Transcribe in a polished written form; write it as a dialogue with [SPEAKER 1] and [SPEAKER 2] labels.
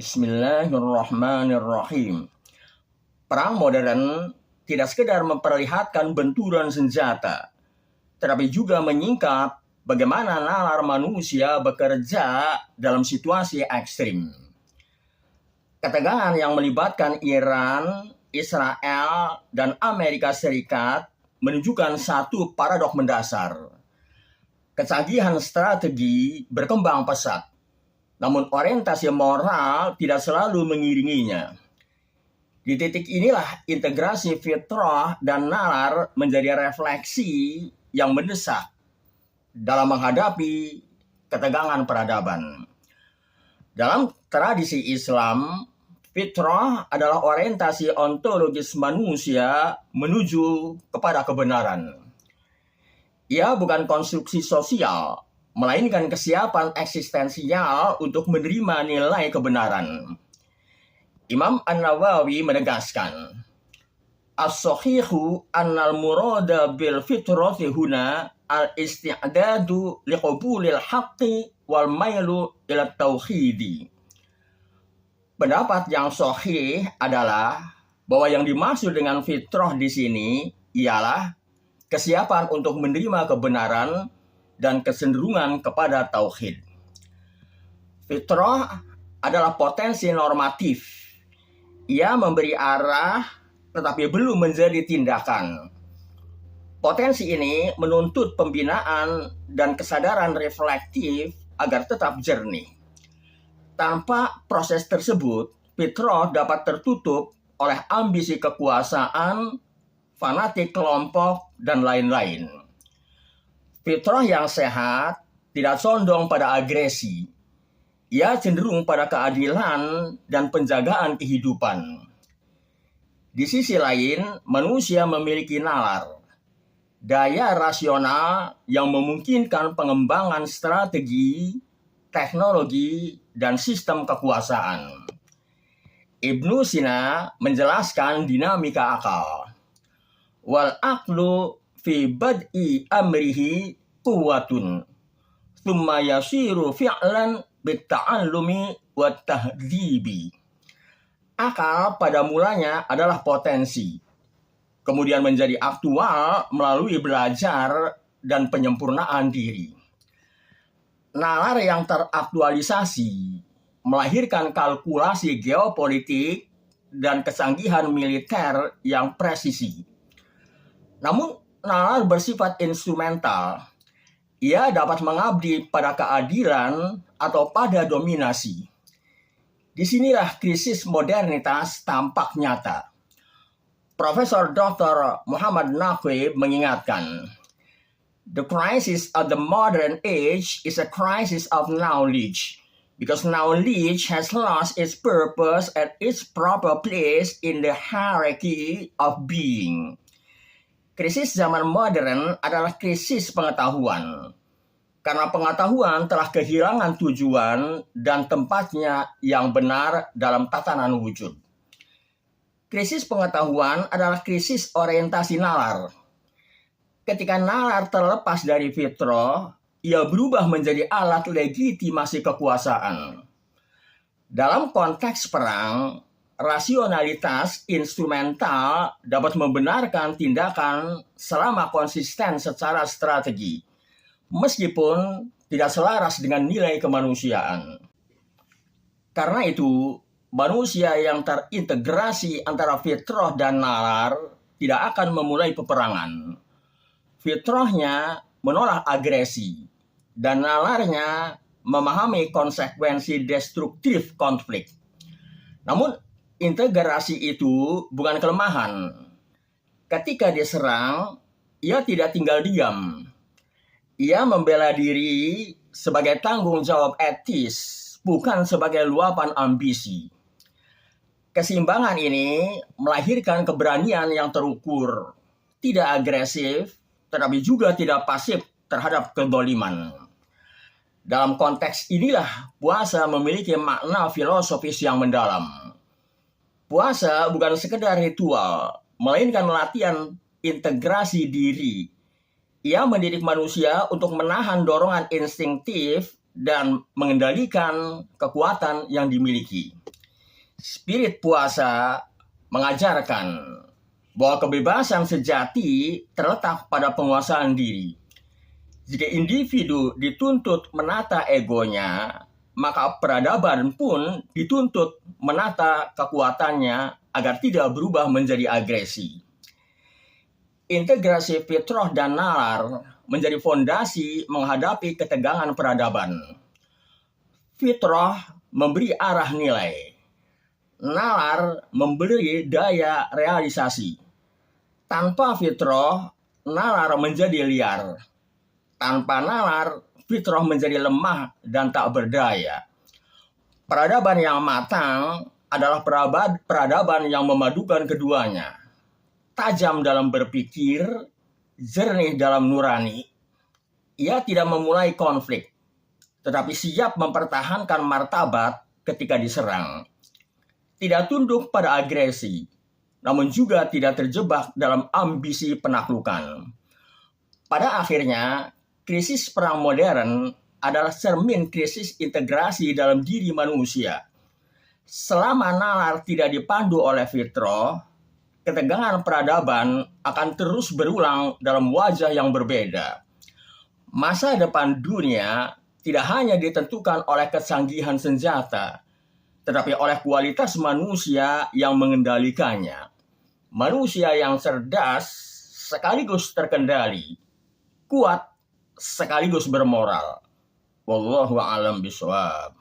[SPEAKER 1] Bismillahirrahmanirrahim. Perang modern tidak sekedar memperlihatkan benturan senjata, tetapi juga menyingkap bagaimana nalar manusia bekerja dalam situasi ekstrim. Ketegangan yang melibatkan Iran, Israel, dan Amerika Serikat menunjukkan satu paradoks mendasar. Kecanggihan strategi berkembang pesat, namun orientasi moral tidak selalu mengiringinya. Di titik inilah integrasi fitrah dan nalar menjadi refleksi yang mendesak dalam menghadapi ketegangan peradaban. Dalam tradisi Islam, fitrah adalah orientasi ontologis manusia menuju kepada kebenaran. Ia bukan konstruksi sosial, melainkan kesiapan eksistensial untuk menerima nilai kebenaran. Imam An-Nawawi menegaskan, as-sahihu annal murada bil fitrati huna al-isti'dadu liqabulil haqqi wal mailu ila tauhidi. Pendapat yang sahih adalah bahwa yang dimaksud dengan fitrah di sini ialah kesiapan untuk menerima kebenaran dan kecenderungan kepada tauhid. Fitrah adalah potensi normatif. Ia memberi arah tetapi belum menjadi tindakan. Potensi ini menuntut pembinaan dan kesadaran reflektif agar tetap jernih. Tanpa proses tersebut, fitrah dapat tertutup oleh ambisi kekuasaan, fanatik kelompok, dan lain-lain. Fitrah yang sehat tidak condong pada agresi. Ia cenderung pada keadilan dan penjagaan kehidupan. Di sisi lain, manusia memiliki nalar, daya rasional yang memungkinkan pengembangan strategi, teknologi, dan sistem kekuasaan. Ibnu Sina menjelaskan dinamika akal. Wal aqlu fi bad'i amrihi quwwatun thumma yasiru fi'lan bitta'allumi wa tahdzibi. Akal pada mulanya adalah potensi, kemudian menjadi aktual melalui belajar dan penyempurnaan diri. Nalar yang teraktualisasi melahirkan kalkulasi geopolitik dan kecanggihan militer yang presisi. Namun, nalar bersifat instrumental. Ia dapat mengabdi pada keadilan atau pada dominasi. Disinilah krisis modernitas tampak nyata. Profesor Dr. Muhammad Naqib mengingatkan, the crisis of the modern age is a crisis of knowledge, because knowledge has lost its purpose and its proper place in the hierarchy of being. Krisis zaman modern adalah krisis pengetahuan, karena pengetahuan telah kehilangan tujuan dan tempatnya yang benar dalam tatanan wujud. Krisis pengetahuan adalah krisis orientasi nalar. Ketika nalar terlepas dari fitrah, ia berubah menjadi alat legitimasi kekuasaan. Dalam konteks perang, rasionalitas instrumental dapat membenarkan tindakan selama konsisten secara strategi, meskipun tidak selaras dengan nilai kemanusiaan. Karena itu, manusia yang terintegrasi antara fitrah dan nalar tidak akan memulai peperangan. Fitrahnya menolak agresi, dan nalarnya memahami konsekuensi destruktif konflik. Namun, integrasi itu bukan kelemahan. Ketika diserang, ia tidak tinggal diam. Ia membela diri sebagai tanggung jawab etis, bukan sebagai luapan ambisi. Keseimbangan ini melahirkan keberanian yang terukur, tidak agresif, tetapi juga tidak pasif terhadap kedoliman. Dalam konteks inilah puasa memiliki makna filosofis yang mendalam. Puasa bukan sekedar ritual, melainkan latihan integrasi diri. Ia mendidik manusia untuk menahan dorongan instinktif dan mengendalikan kekuatan yang dimiliki. Spirit puasa mengajarkan bahwa kebebasan sejati terletak pada penguasaan diri. Jika individu dituntut menata egonya, maka peradaban pun dituntut menata kekuatannya agar tidak berubah menjadi agresi. Integrasi fitrah dan nalar menjadi fondasi menghadapi ketegangan peradaban. Fitrah memberi arah nilai, nalar memberi daya realisasi. Tanpa fitrah, nalar menjadi liar. Tanpa nalar, fitrah menjadi lemah dan tak berdaya. Peradaban yang matang adalah peradaban yang memadukan keduanya. Tajam dalam berpikir, jernih dalam nurani. Ia tidak memulai konflik, tetapi siap mempertahankan martabat ketika diserang. Tidak tunduk pada agresi, namun juga tidak terjebak dalam ambisi penaklukan. Pada akhirnya, krisis perang modern adalah cermin krisis integrasi dalam diri manusia. Selama nalar tidak dipandu oleh fitrah, ketegangan peradaban akan terus berulang dalam wajah yang berbeda. Masa depan dunia tidak hanya ditentukan oleh kesanggihan senjata, tetapi oleh kualitas manusia yang mengendalikannya. Manusia yang cerdas sekaligus terkendali, kuat sekaligus bermoral. Wallahu a'lam bishawab.